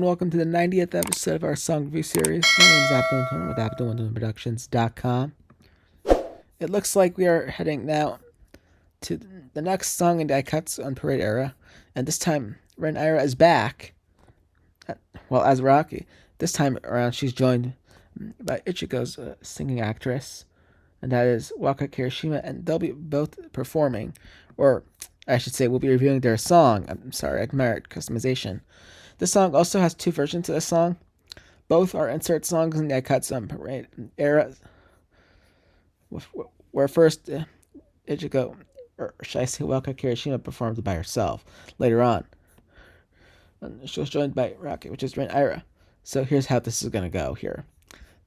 and welcome to the 90th episode of our song review series. My name is AD1221 with AD1221productions.com. It looks like we are heading now to the next song in the Aikatsu on Parade era, and this time Rin Aira is back, as Raki. This time around she's joined by Ichigo's singing actress, and that is Waka Kirishima, and they'll be both performing, or I should say we'll be reviewing their song, Admired Customization. This song also has two versions of the song. Both are insert songs in the Aikatsu on Parade era, where first Ichigo, or should I say Waka Kirishima, performed by herself. Later on, she was joined by Raki, which is Rin Aira. So here's how this is going to go here.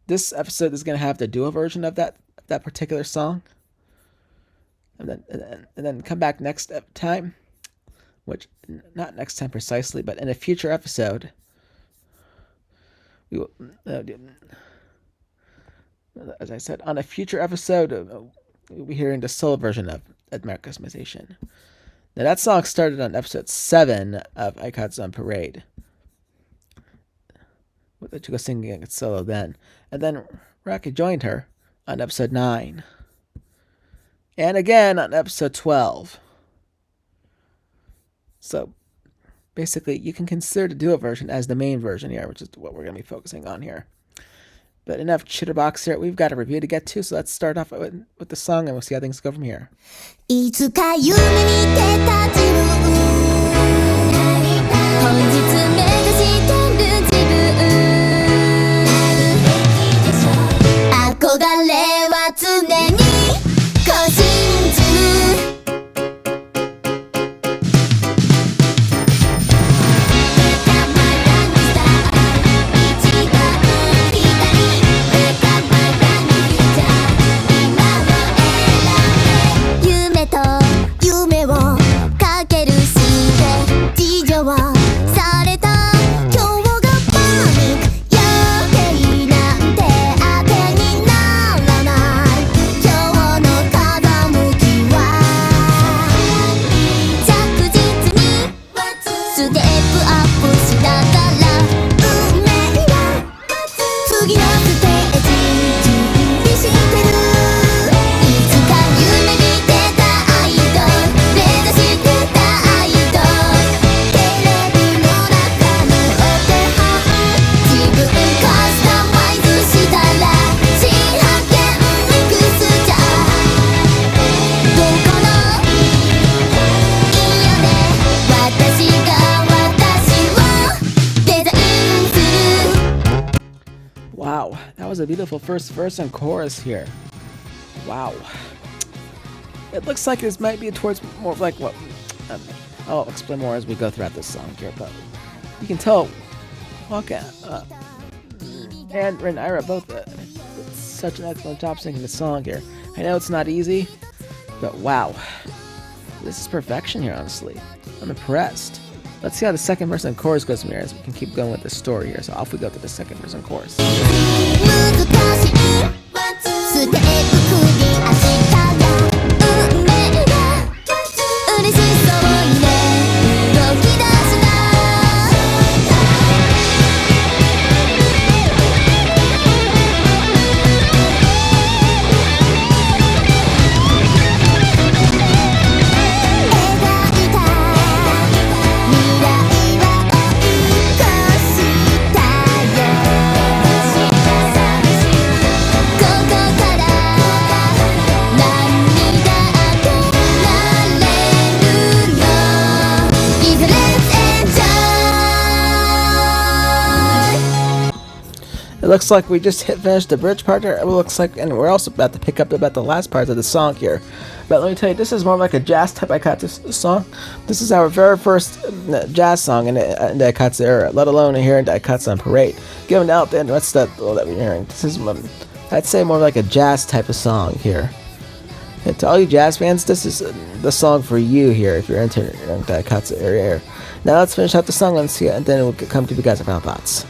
This episode is going to have the duo version of that particular song. And then come back next time, which, not next time precisely, but in a future episode, we will, as I said, on a future episode, we'll be hearing the solo version of Admired Customization. Now, that song started on episode 7 of Aikatsu on Parade, with Ichigo singing it solo then. And then Raki joined her on episode 9. And again on episode 12. So, basically, you can consider the duo version as the main version here, which is what we're going to be focusing on here. But enough chitterbox here. We've got a review to get to, so let's start off with the song, and we'll see how things go from here. Wow, that was a beautiful first verse and chorus here. Wow. It looks like this might be towards more of like what... I'll explain more as we go throughout this song here, but you can tell Waka and Rin Aira both did such an excellent job singing the song here. I know it's not easy, but wow. This is perfection here, honestly. I'm impressed. Let's see how the second verse and chorus goes from here, as we can keep going with the story here. So off we go to the second verse and chorus. It looks like we just finished the bridge part here. It looks like, and we're also about to pick up about the last part of the song here. But let me tell you, this is more like a jazz type Aikatsu song. This is our very first jazz song in the Aikatsu era, let alone here in the Aikatsu on Parade. Given out there, what's that we're hearing? This is, I'd say, more like a jazz type of song here. And to all you jazz fans, this is the song for you here if you're into the Aikatsu area. Now let's finish out the song and see it, and then we'll come to you guys with our thoughts.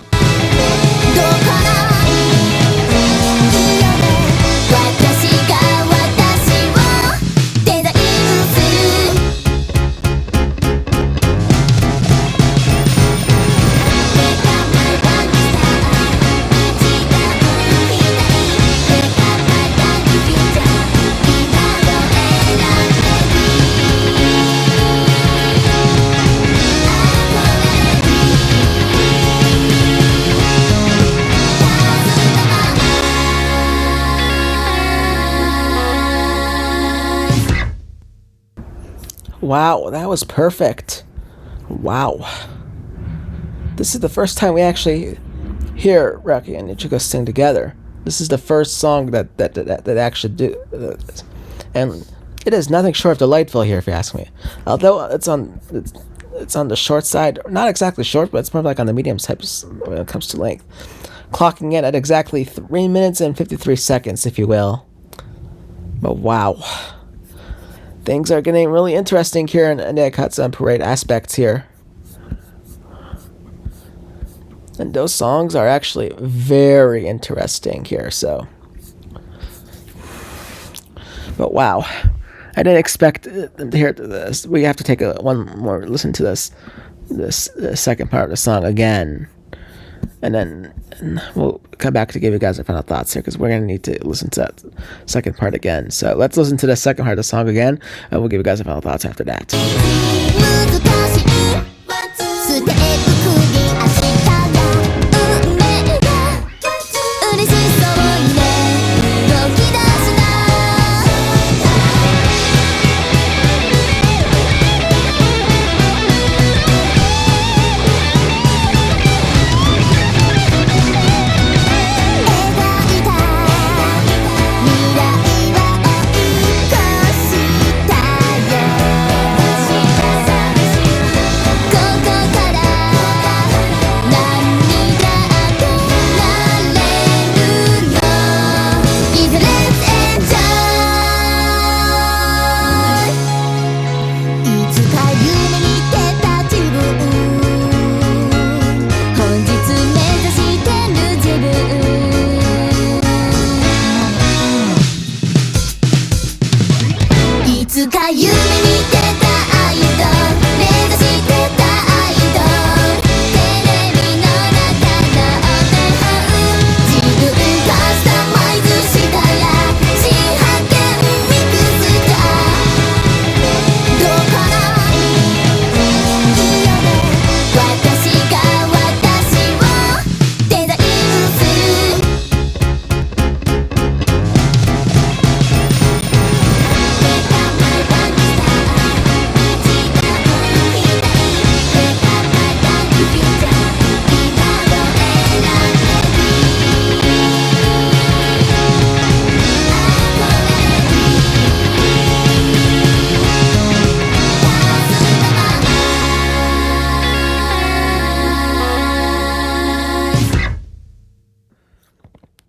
Wow, that was perfect. Wow. This is the first time we actually hear Raki and Ichigo sing together. This is the first song that actually do this. And it is nothing short of delightful here, if you ask me. Although it's on the short side, not exactly short, but it's more like on the medium type when it comes to length. Clocking in at exactly 3 minutes and 53 seconds, if you will. But wow. Things are getting really interesting here in the Aikatsu and Parade aspects here. And those songs are actually very interesting here, so. But wow. I didn't expect to hear this. We have to take one more listen to this second part of the song again. And then we'll come back to give you guys our final thoughts here, because we're going to need to listen to that second part again. So let's listen to the second part of the song again, and we'll give you guys our final thoughts after that.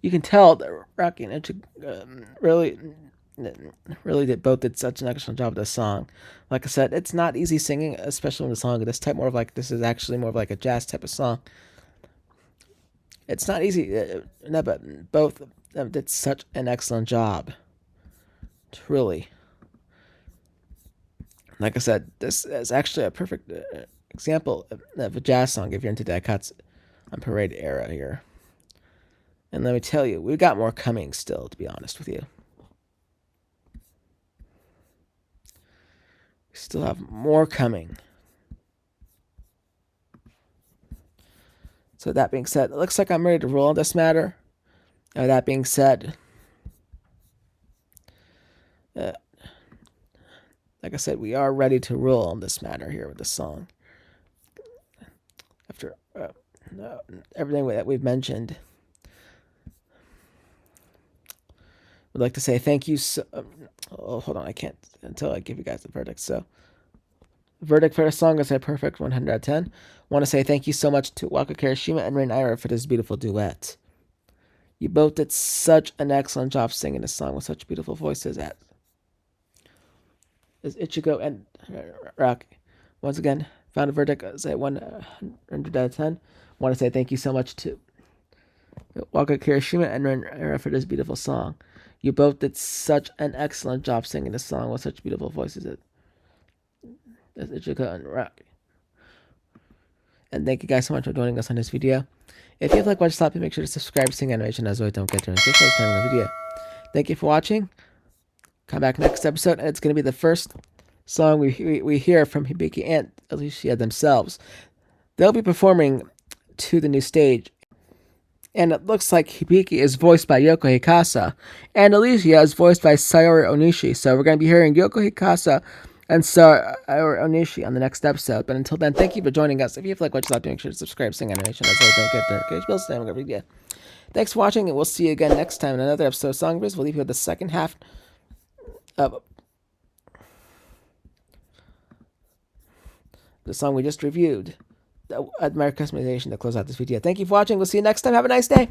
You can tell that Raki and Ichigo really did such an excellent job of this song. Like I said, it's not easy singing, especially when the song this type this is actually more of like a jazz type of song. It's not easy, no, but both of them did such an excellent job. Truly. Like I said, this is actually a perfect example of a jazz song if you're into the Aikatsu on Parade era here. And let me tell you, we've got more coming still, to be honest with you. We still have more coming. So that being said, it looks like I'm ready to roll on this matter. That being said, like I said, we are ready to roll on this matter here with the song. After everything that we've mentioned, would like to say thank you. Hold on, I can't until I give you guys the verdict. So, verdict for the song is a perfect 100 out of 10. Want to say thank you so much to Waka Kirishima and Rin Aira for this beautiful duet. You both did such an excellent job singing this song with such beautiful voices as Ichigo and Raki. Once again, found a verdict as a 100 out of 10. Want to say thank you so much to Waka Kirishima and Rin Aira for this beautiful song. You both did such an excellent job singing this song with such beautiful voices as Ichigo and Raki. And thank you guys so much for joining us on this video. If you like what I saw, make sure to subscribe to Sing Animation as well. Don't get to notifications every time in the video. Thank you for watching. Come back next episode, and it's going to be the first song we hear from Hibiki and Alicia themselves. They'll be performing to the new stage. And it looks like Hibiki is voiced by Yoko Hikasa, and Alicia is voiced by Sayori Onishi. So we're going to be hearing Yoko Hikasa and start our Onishi on the next episode. But until then, thank you for joining us. If you like what you like, make sure to subscribe, sing animation, as well as don't get the notification bells. Then we'll video. Thanks for watching, and we'll see you again next time in another episode of Song Reviews. We'll leave you with the second half of the song we just reviewed, the Admire customization, to close out this video. Thank you for watching. We'll see you next time. Have a nice day.